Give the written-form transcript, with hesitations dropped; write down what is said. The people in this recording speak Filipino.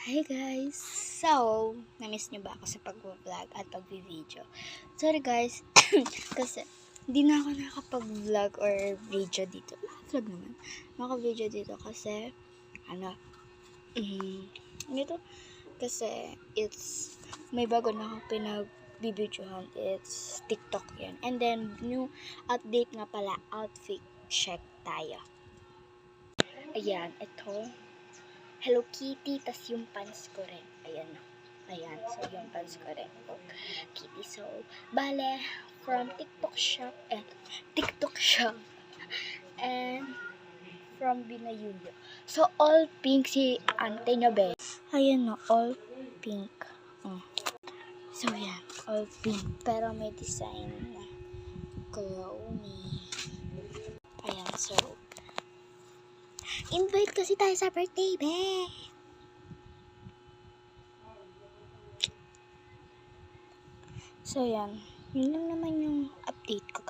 Hi guys! So, na-miss nyo ba ako sa pag-vlog at pag-video? Sorry guys, kasi hindi na ako nakapag-vlog or video dito. Vlog naman. Naka-video dito kasi, ito, kasi may bago na ako pinag-bibidyohan. It's TikTok yan. And then, new update nga pala, outfit check tayo. Ayan, ito. Hello Kitty, tas yung pants ko rin. Ayan. So yung pants ko rin. Kitty. So, bale, from TikTok shop, and from Binayuyo. So, all pink si Ante niya, be. Ayan no, all pink. So, yan, all pink. Pero may design na clowny. Ayan, so, invite kasi tayo sa birthday, be. So, yan. Yun lang naman yung update ko.